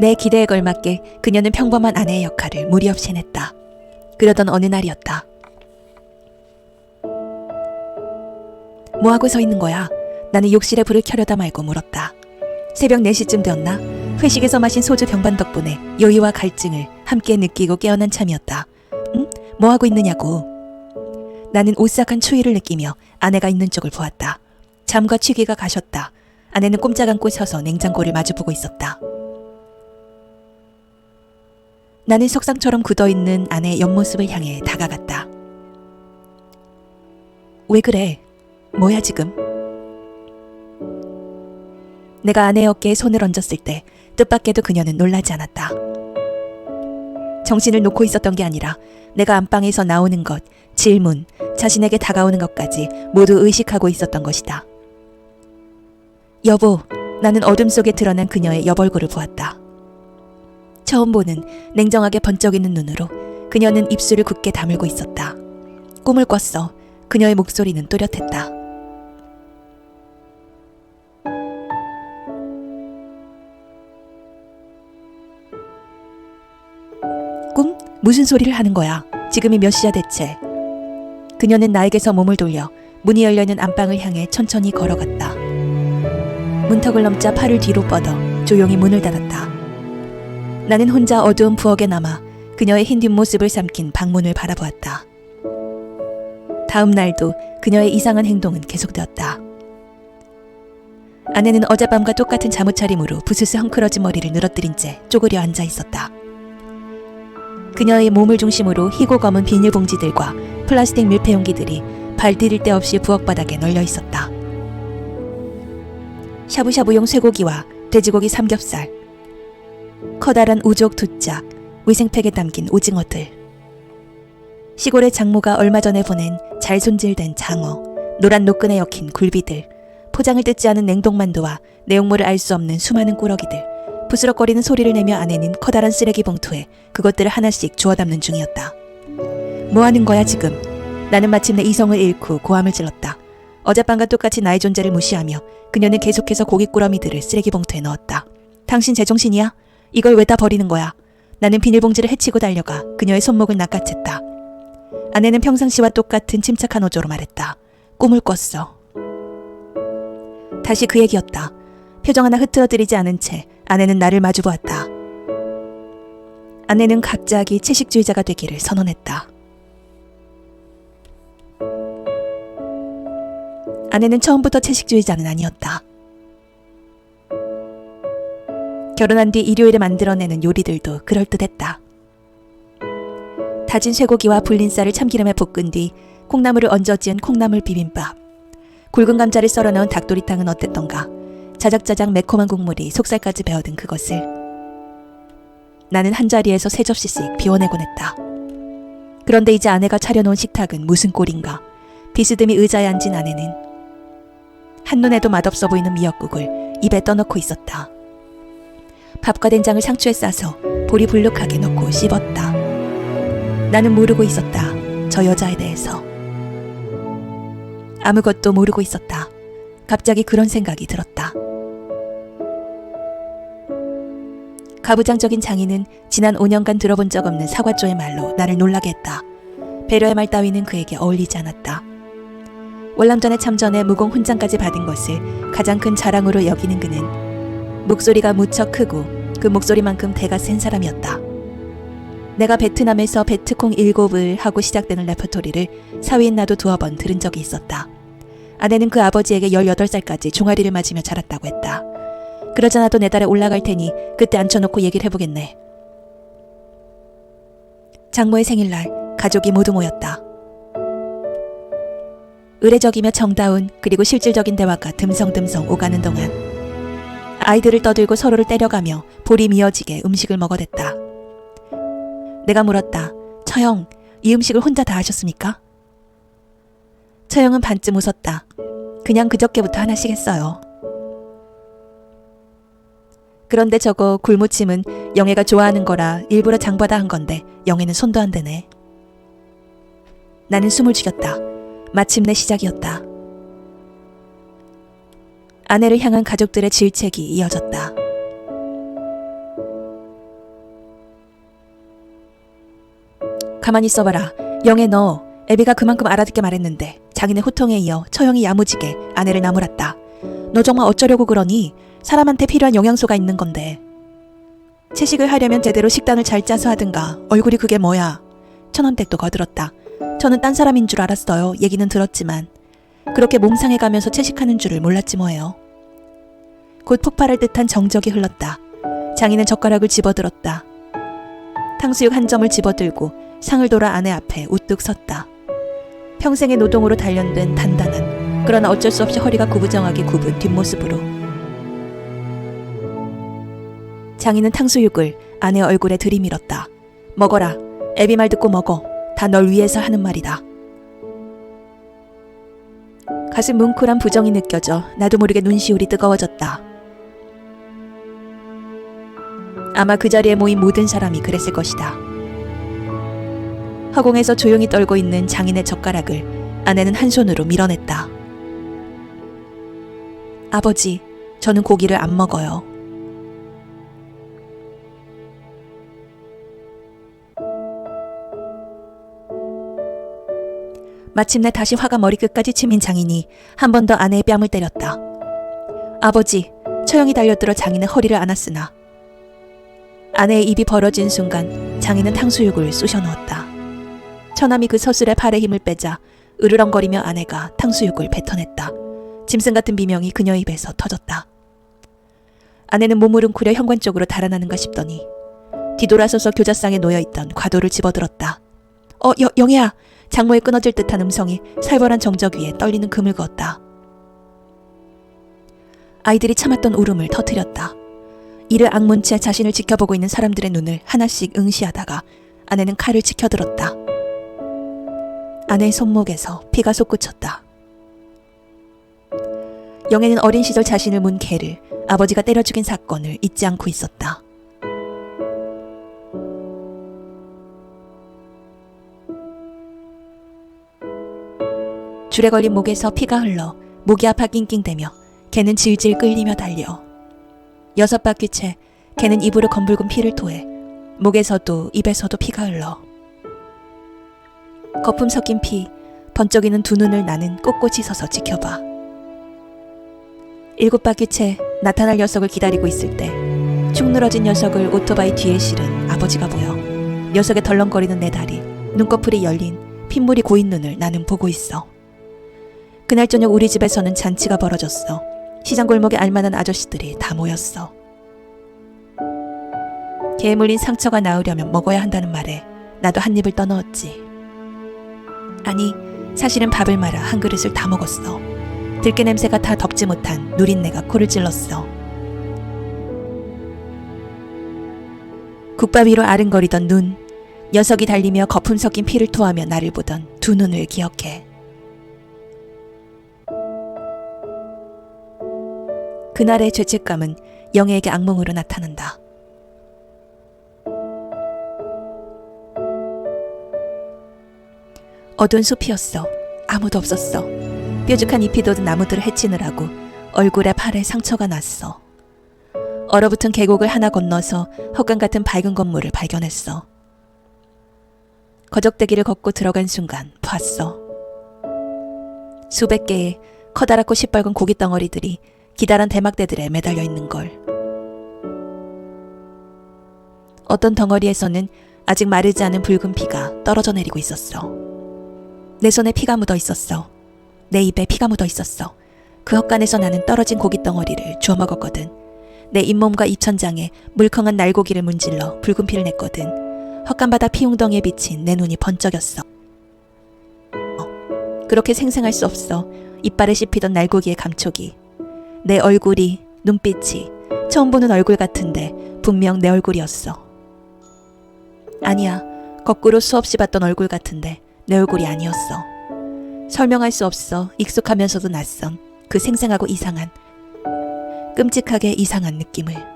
내 기대에 걸맞게 그녀는 평범한 아내의 역할을 무리 없이 해냈다. 그러던 어느 날이었다. 뭐하고 서 있는 거야? 나는 욕실에 불을 켜려다 말고 물었다. 새벽 4시쯤 되었나? 회식에서 마신 소주 병반 덕분에 여유와 갈증을 함께 느끼고 깨어난 참이었다. 응? 뭐하고 있느냐고. 나는 오싹한 추위를 느끼며 아내가 있는 쪽을 보았다. 잠과 취기가 가셨다. 아내는 꼼짝 않고 서서 냉장고를 마주보고 있었다. 나는 석상처럼 굳어있는 아내의 옆모습을 향해 다가갔다. 왜 그래? 뭐야 지금? 내가 아내의 어깨에 손을 얹었을 때 뜻밖에도 그녀는 놀라지 않았다. 정신을 놓고 있었던 게 아니라 내가 안방에서 나오는 것, 질문, 자신에게 다가오는 것까지 모두 의식하고 있었던 것이다. 여보, 나는 어둠 속에 드러난 그녀의 옆얼굴을 보았다. 처음 보는 냉정하게 번쩍이는 눈으로 그녀는 입술을 굳게 다물고 있었다. 꿈을 꿨어. 그녀의 목소리는 또렷했다. 꿈? 무슨 소리를 하는 거야? 지금이 몇 시야 대체? 그녀는 나에게서 몸을 돌려 문이 열려있는 안방을 향해 천천히 걸어갔다. 문턱을 넘자 팔을 뒤로 뻗어 조용히 문을 닫았다. 나는 혼자 어두운 부엌에 남아 그녀의 흰 뒷모습을 삼킨 방문을 바라보았다. 다음 날도 그녀의 이상한 행동은 계속되었다. 아내는 어젯밤과 똑같은 잠옷 차림으로 부스스 헝클어진 머리를 늘어뜨린 채 쪼그려 앉아 있었다. 그녀의 몸을 중심으로 희고 검은 비닐봉지들과 플라스틱 밀폐용기들이 발 디딜 데 없이 부엌 바닥에 널려 있었다. 샤브샤브용 쇠고기와 돼지고기 삼겹살, 커다란 우족 2짝, 위생팩에 담긴 오징어들, 시골의 장모가 얼마 전에 보낸 잘 손질된 장어, 노란 노끈에 엮인 굴비들, 포장을 뜯지 않은 냉동만두와 내용물을 알 수 없는 수많은 꾸러기들, 부스럭거리는 소리를 내며 아내는 커다란 쓰레기 봉투에 그것들을 하나씩 주워 담는 중이었다. 뭐 하는 거야 지금? 나는 마침내 이성을 잃고 고함을 질렀다. 어젯밤과 똑같이 나의 존재를 무시하며 그녀는 계속해서 고기 꾸러미들을 쓰레기 봉투에 넣었다. 당신 제정신이야? 이걸 왜 다 버리는 거야? 나는 비닐봉지를 헤치고 달려가 그녀의 손목을 낚아챘다. 아내는 평상시와 똑같은 침착한 어조로 말했다. 꿈을 꿨어. 다시 그 얘기였다. 표정 하나 흐트러뜨리지 않은 채 아내는 나를 마주보았다. 아내는 갑자기 채식주의자가 되기를 선언했다. 아내는 처음부터 채식주의자는 아니었다. 결혼한 뒤 일요일에 만들어내는 요리들도 그럴듯했다. 다진 쇠고기와 불린 쌀을 참기름에 볶은 뒤 콩나물을 얹어 지은 콩나물 비빔밥, 굵은 감자를 썰어 넣은 닭도리탕은 어땠던가. 자작자작 매콤한 국물이 속살까지 배어든 그것을 나는 한자리에서 3접시씩 비워내곤 했다. 그런데 이제 아내가 차려놓은 식탁은 무슨 꼴인가. 비스듬히 의자에 앉은 아내는 한눈에도 맛없어 보이는 미역국을 입에 떠넣고 있었다. 밥과 된장을 상추에 싸서 볼이 불룩하게 넣고 씹었다. 나는 모르고 있었다. 저 여자에 대해서. 아무것도 모르고 있었다. 갑자기 그런 생각이 들었다. 가부장적인 장인은 지난 5년간 들어본 적 없는 사과조의 말로 나를 놀라게 했다. 배려의 말 따위는 그에게 어울리지 않았다. 월남전에 참전해 무공 훈장까지 받은 것을 가장 큰 자랑으로 여기는 그는 목소리가 무척 크고 그 목소리만큼 대가 센 사람이었다. 내가 베트남에서 베트콩 7을 하고 시작되는 레퍼토리를 사위인 나도 2번 들은 적이 있었다. 아내는 그 아버지에게 18살까지 종아리를 맞으며 자랐다고 했다. 그러잖아도 내 달에 올라갈 테니 그때 앉혀놓고 얘기를 해보겠네. 장모의 생일날 가족이 모두 모였다. 의례적이며 정다운 그리고 실질적인 대화가 듬성듬성 오가는 동안 아이들을 떠들고 서로를 때려가며 볼이 미어지게 음식을 먹어댔다. 내가 물었다. 처형, 이 음식을 혼자 다 하셨습니까? 처형은 반쯤 웃었다. 그냥 그저께부터 하나씩 했어요. 그런데 저거 굴무침은 영애가 좋아하는 거라 일부러 장받아 한 건데 영애는 손도 안 대네. 나는 숨을 죽였다. 마침내 시작이었다. 아내를 향한 가족들의 질책이 이어졌다. 가만히 있어봐라. 영애 너, 애비가 그만큼 알아듣게 말했는데 자기네 호통에 이어 처형이 야무지게 아내를 나무랐다. 너 정말 어쩌려고 그러니? 사람한테 필요한 영양소가 있는 건데. 채식을 하려면 제대로 식단을 잘 짜서 하든가. 얼굴이 그게 뭐야. 천원댁도 거들었다. 저는 딴 사람인 줄 알았어요. 얘기는 들었지만. 그렇게 몸 상해가면서 채식하는 줄을 몰랐지 뭐예요. 곧 폭발할 듯한 정적이 흘렀다. 장인은 젓가락을 집어들었다. 탕수육 한 점을 집어들고 상을 돌아 아내 앞에 우뚝 섰다. 평생의 노동으로 단련된 단단한, 그러나 어쩔 수 없이 허리가 구부정하게 굽은 뒷모습으로. 장인은 탕수육을 아내 얼굴에 들이밀었다. 먹어라. 애비 말 듣고 먹어. 다 널 위해서 하는 말이다. 가슴 뭉클한 부정이 느껴져 나도 모르게 눈시울이 뜨거워졌다. 아마 그 자리에 모인 모든 사람이 그랬을 것이다. 허공에서 조용히 떨고 있는 장인의 젓가락을 아내는 한 손으로 밀어냈다. 아버지, 저는 고기를 안 먹어요. 마침내 다시 화가 머리끝까지 치민 장인이 한 번 더 아내의 뺨을 때렸다. 아버지, 처형이 달려들어 장인의 허리를 안았으나. 아내의 입이 벌어진 순간 장인은 탕수육을 쑤셔 넣었다. 처남이 그 서술의 팔에 힘을 빼자 으르렁거리며 아내가 탕수육을 뱉어냈다. 짐승 같은 비명이 그녀의 입에서 터졌다. 아내는 몸을 웅크려 현관 쪽으로 달아나는가 싶더니 뒤돌아서서 교자상에 놓여있던 과도를 집어들었다. 영애야! 장모의 끊어질 듯한 음성이 살벌한 정적 위에 떨리는 금을 그었다. 아이들이 참았던 울음을 터뜨렸다. 이를 악문 채 자신을 지켜보고 있는 사람들의 눈을 하나씩 응시하다가 아내는 칼을 치켜들었다. 아내의 손목에서 피가 솟구쳤다. 영애는 어린 시절 자신을 문 개를 아버지가 때려 죽인 사건을 잊지 않고 있었다. 줄에 걸린 목에서 피가 흘러 목이 아파 낑낑대며 개는 질질 끌리며 달려 6바퀴째 개는 입으로 검붉은 피를 토해 목에서도 입에서도 피가 흘러 거품 섞인 피, 번쩍이는 두 눈을 나는 꼿꼿이 서서 지켜봐. 7바퀴째 나타날 녀석을 기다리고 있을 때 축 늘어진 녀석을 오토바이 뒤에 실은 아버지가 보여. 녀석의 덜렁거리는 내 다리, 눈꺼풀이 열린 핏물이 고인 눈을 나는 보고 있어. 그날 저녁 우리 집에서는 잔치가 벌어졌어. 시장 골목에 알만한 아저씨들이 다 모였어. 개에 물린 상처가 나으려면 먹어야 한다는 말에 나도 한 입을 떠넣었지. 아니, 사실은 밥을 말아 한 그릇을 다 먹었어. 들깨 냄새가 다 덮지 못한 누린내가 코를 찔렀어. 국밥 위로 아른거리던 눈, 녀석이 달리며 거품 섞인 피를 토하며 나를 보던 두 눈을 기억해. 그날의 죄책감은 영애에게 악몽으로 나타난다. 어두운 숲이었어. 아무도 없었어. 뾰족한 잎이 돋은 나무들을 해치느라고 얼굴에 팔에 상처가 났어. 얼어붙은 계곡을 하나 건너서 헛간 같은 밝은 건물을 발견했어. 거적대기를 걷고 들어간 순간 봤어. 수백 개의 커다랗고 시뻘건 고기 덩어리들이 기다란 대막대들에 매달려 있는 걸. 어떤 덩어리에서는 아직 마르지 않은 붉은 피가 떨어져 내리고 있었어. 내 손에 피가 묻어 있었어. 내 입에 피가 묻어 있었어. 그 헛간에서 나는 떨어진 고기 덩어리를 주워 먹었거든. 내 잇몸과 입천장에 물컹한 날고기를 문질러 붉은 피를 냈거든. 헛간바닥 피웅덩이에 비친 내 눈이 번쩍였어. 그렇게 생생할 수 없어. 이빨에 씹히던 날고기의 감촉이. 내 얼굴이, 눈빛이 처음 보는 얼굴 같은데 분명 내 얼굴이었어. 아니야, 거꾸로 수없이 봤던 얼굴 같은데 내 얼굴이 아니었어. 설명할 수 없어. 익숙하면서도 낯선 그 생생하고 이상한, 끔찍하게 이상한 느낌을.